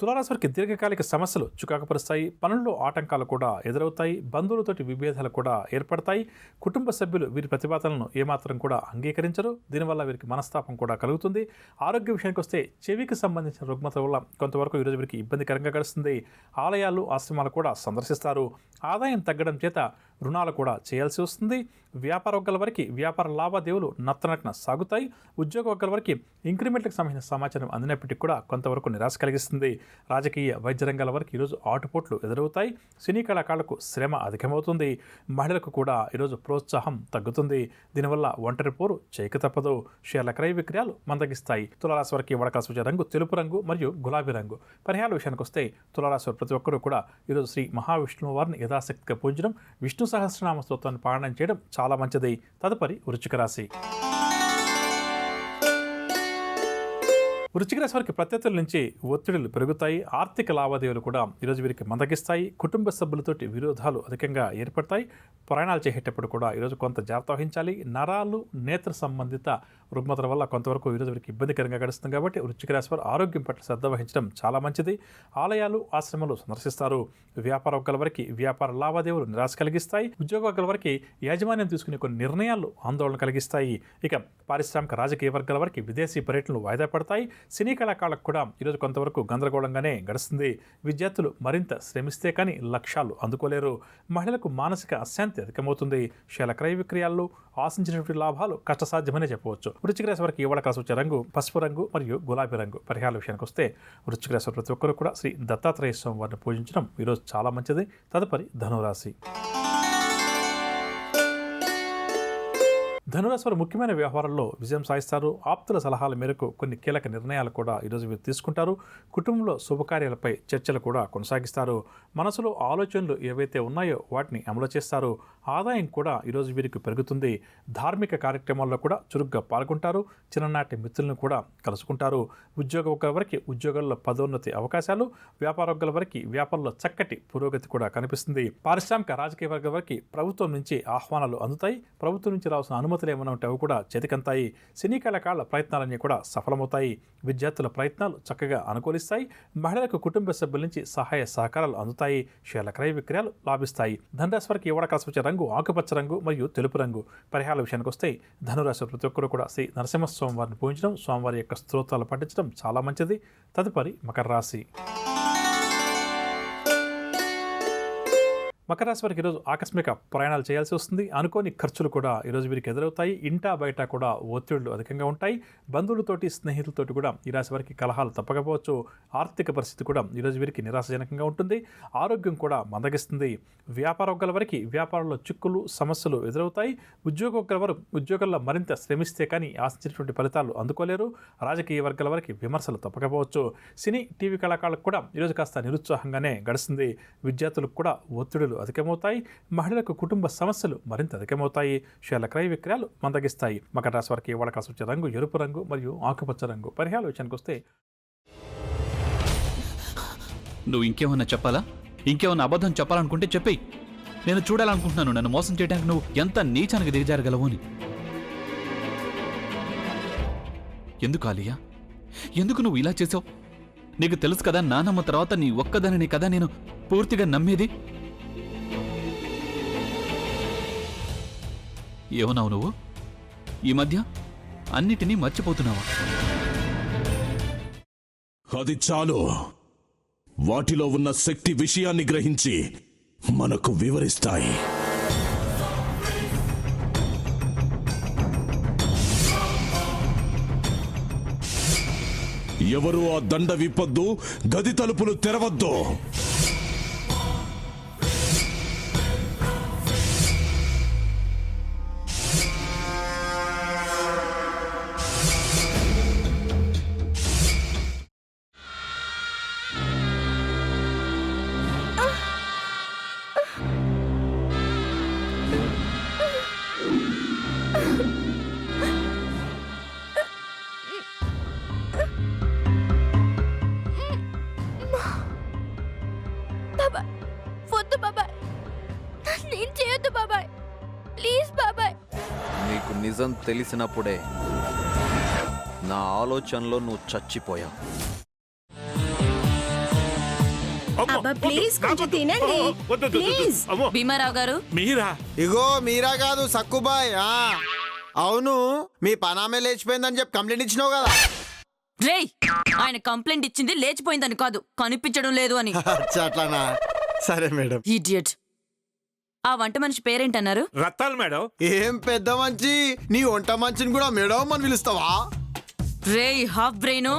తులారాశి వారికి దీర్ఘకాలిక సమస్యలు చికాకుపరుస్తాయి. పనుల్లో ఆటంకాలు కూడా ఎదురవుతాయి. బంధువులతోటి విభేదాలు కూడా ఏర్పడతాయి. కుటుంబ సభ్యులు వీరి ప్రతిపాదనలను ఏమాత్రం కూడా అంగీకరించరు. దీనివల్ల వీరికి మనస్తాపం కూడా కలుగుతుంది. ఆరోగ్య విషయానికి వస్తే చెవికి సంబంధించిన రుగ్మత వల్ల కొంతవరకు ఈరోజు వీరికి ఇబ్బందికరంగా గడుస్తుంది. ఆలయాలు ఆశ్రమాలు కూడా సందర్శిస్తారు. ఆదాయం తగ్గడం చేత రుణాలు కూడా చేయాల్సి వస్తుంది. వ్యాపార వర్గాల వారికి వ్యాపార లావాదేవీలు నత్తనట్న సాగుతాయి. ఉద్యోగ వర్గాల వారికి ఇంక్రిమెంట్లకు సంబంధించిన సమాచారం అందినప్పటికీ కూడా కొంతవరకు నిరాశ కలిగిస్తుంది. రాజకీయ వైద్య రంగాల వరకు ఈరోజు ఆటుపోట్లు ఎదురవుతాయి. సినీ కళాకారులకు శ్రమ అధికమవుతుంది. మహిళలకు కూడా ఈరోజు ప్రోత్సాహం తగ్గుతుంది. దీనివల్ల ఒంటరి పోరు చేయక తప్పదు. షేర్ల క్రయ విక్రయాలు మందగిస్తాయి. తులారాశి వారికి వడకాల సూచన రంగు తెలుపు రంగు మరియు గులాబీ రంగు. పరిహారాల విషయానికి వస్తే తులారాశి వారు ప్రతి ఒక్కరూ కూడా ఈరోజు శ్రీ మహావిష్ణువు వారిని యథాశక్తిగా పూజించడం, విష్ణు సహస్రనామ స్తోత్రాన్ని పారాయణం చేయడం చాలా మంచిది. తదుపరి వృశ్చిక రాశి. వృశ్చిక రాశి వారికి ప్రత్యర్థుల నుంచి ఒత్తిడులు పెరుగుతాయి. ఆర్థిక లావాదేవీలు కూడా ఈరోజు వీరికి మందగిస్తాయి. కుటుంబ సభ్యులతోటి విరోధాలు అధికంగా ఏర్పడతాయి. ప్రయాణాలు చేసేటప్పుడు కూడా ఈరోజు కొంత జాగ్రత్త వహించాలి. నరాలు నేత్ర సంబంధిత రుగ్మతల వల్ల కొంతవరకు ఈరోజు వీరికి ఇబ్బందికరంగా గడుస్తుంది. కాబట్టి వృశ్చిక రాశి వారు ఆరోగ్యం పట్ల శ్రద్ధ వహించడం చాలా మంచిది. ఆలయాలు ఆశ్రమాలు సందర్శిస్తారు. వ్యాపార వర్గాల వరకు వ్యాపార లావాదేవీలు నిరాశ కలిగిస్తాయి. ఉద్యోగ వర్గాల వరకు యాజమాన్యం తీసుకునే కొన్ని నిర్ణయాలు ఆందోళన కలిగిస్తాయి. ఇక పారిశ్రామిక రాజకీయ వర్గాల వరకు విదేశీ పర్యటనలు వాయిదా పడతాయి. సినీ కళాకారులకు కూడా ఈరోజు కొంతవరకు గందరగోళంగానే గడుస్తుంది. విద్యార్థులు మరింత శ్రమిస్తే కానీ లక్ష్యాలు అందుకోలేరు. మహిళలకు మానసిక అశాంతి అధికమవుతుంది. షేర్ల క్రయ విక్రయాల్లో ఆశించినటువంటి లాభాలు కష్టసాధ్యమనే చెప్పవచ్చు. వృశ్చిక రాశి వారికి ఇవాళ కలిసి వచ్చే రంగు పసుపు రంగు మరియు గులాబీ రంగు. పరిహారాల విషయానికి వస్తే వృశ్చిక రాశి ప్రతి ఒక్కరు కూడా శ్రీ దత్తాత్రేయ స్వామి వారిని పూజించడం ఈరోజు చాలా మంచిది. తదుపరి ధనురాశి. ధనురాశి వారు ముఖ్యమైన వ్యవహారాల్లో విజయం సాధిస్తారు. ఆప్తుల సలహాల మేరకు కొన్ని కీలక నిర్ణయాలు కూడా ఈరోజు వీరు తీసుకుంటారు. కుటుంబంలో శుభకార్యాలపై చర్చలు కూడా కొనసాగిస్తారు. మనసులో ఆలోచనలు ఏవైతే ఉన్నాయో వాటిని అమలు చేస్తారు. ఆదాయం కూడా ఈరోజు వీరికి పెరుగుతుంది. ధార్మిక కార్యక్రమాల్లో కూడా చురుగ్గా పాల్గొంటారు. చిన్ననాటి మిత్రులను కూడా కలుసుకుంటారు. ఉద్యోగ వర్గాల వరకు ఉద్యోగాల్లో పదోన్నతి అవకాశాలు, వ్యాపార వర్గాల వరకు వ్యాపారంలో చక్కటి పురోగతి కూడా కనిపిస్తుంది. పారిశ్రామిక రాజకీయ వర్గాల వరకు ప్రభుత్వం నుంచి ఆహ్వానాలు అందుతాయి. ప్రభుత్వం నుంచి రావాల్సిన అనుమతులు ఏమైనా ఉంటే అవి కూడా చేతికంతాయి. సినీ కళాకారుల ప్రయత్నాలన్నీ కూడా సఫలమవుతాయి. విద్యార్థుల ప్రయత్నాలు చక్కగా అనుకూలిస్తాయి. మహిళలకు కుటుంబ సభ్యుల నుంచి సహాయ సహకారాలు అందుతాయి. షేర్ల క్రయ విక్రయాలు లాభిస్తాయి. ధనురాశి వారికి ఇవాళ కలిసి వచ్చే రంగు ఆకుపచ్చ రంగు మరియు తెలుపు రంగు. పరిహారాల విషయానికి వస్తే ధనురాశి ప్రతి ఒక్కరు కూడా శ్రీ నరసింహస్వామి వారిని పూజించడం, స్వామివారి యొక్క స్తోత్రాలు పఠించడం చాలా మంచిది. తదుపరి మకర రాశి. మకర రాశి వారికి ఈరోజు ఆకస్మిక ప్రయాణాలు చేయాల్సి వస్తుంది. అనుకోని ఖర్చులు కూడా ఈరోజు వీరికి ఎదురవుతాయి. ఇంటా బయట కూడా ఒత్తిళ్లు అధికంగా ఉంటాయి. బంధువులతోటి స్నేహితులతోటి కూడా ఈ రాశి వారికి కలహాలు తప్పకపోవచ్చు. ఆర్థిక పరిస్థితి కూడా ఈరోజు వీరికి నిరాశజనకంగా ఉంటుంది. ఆరోగ్యం కూడా మందగిస్తుంది. వ్యాపార వర్గాల వరకు వ్యాపారంలో చిక్కులు సమస్యలు ఎదురవుతాయి. ఉద్యోగ వర్గాల వారు ఉద్యోగాల్లో మరింత శ్రమిస్తే కానీ ఆశించినటువంటి ఫలితాలు అందుకోలేరు. రాజకీయ వర్గాల వరకు విమర్శలు తప్పకపోవచ్చు. సినీ టీవీ కళాకారులకు కూడా ఈరోజు కాస్త నిరుత్సాహంగానే గడుస్తుంది. విద్యార్థులకు కూడా ఒత్తిడులు అధికమవుతాయి. మహిళలకు కుటుంబ సమస్యలు మరింత అధికమవుతాయి. షేర్ల క్రయ విక్రయాలు మందగిస్తాయి. మకర రాశి వారికి ఇవాళ కలిసి వచ్చే రంగు ఎరుపు రంగు మరియు ఆకుపచ్చ రంగు. పరిహారాల విషయానికి వస్తే నువ్వు ఇంకేమన్నా చెప్పాలా? ఇంకేమన్నా అబద్ధం చెప్పాలనుకుంటే చెప్పేయి. నేను చూడాలనుకుంటున్నాను నన్ను మోసం చేయడానికి నువ్వు ఎంత నీచానికి దిగజారగలవు అని. ఎందుకు ఆలియా, ఎందుకు నువ్వు ఇలా చేసావు? నీకు తెలుసు కదా నానమ్మ తర్వాత నీ ఒక్కదానిని కదా నేను పూర్తిగా నమ్మేది. ఏమన్నావు నువ్వు? ఈ మధ్య అన్నిటినీ మర్చిపోతున్నావా? అది చాలు. వాటిలో ఉన్న శక్తి విషయాన్ని గ్రహించి మనకు వివరిస్తాయి. ఎవరు ఆ దండ విప్పొద్దు, గది తలుపులు తెరవద్దు. నీకు నిజం తెలిసినప్పుడే నా ఆలోచనలో నువ్వు చచ్చిపోయావు. అబ్బా ప్లీజ్ కొంచెం తినండి ప్లీజ్. భీమారావు గారు మీరా? ఇగో మీరా కాదు సక్కుబాయ్. అవును, మీ పనామే లేచిపోయిందని చెప్పి కంప్లైంట్ ఇచ్చినావు కదా. రేయ్, ఆయన కంప్లైంట్ ఇచ్చింది లేచిపోయిందని కాదు, కనిపించడం లేదు అని. అచ్చా, అట్లానా? సరే మేడం. ఇడియట్. ఆ వంట మనిషి పేరేంటన్నారు? రత్తాలు మేడం. ఏం పెద్ద మంచి, నీ వంట మంచిని కూడా మేడం అని పిలుస్తావా? రేయ్ హాఫ్ బ్రెయిన్,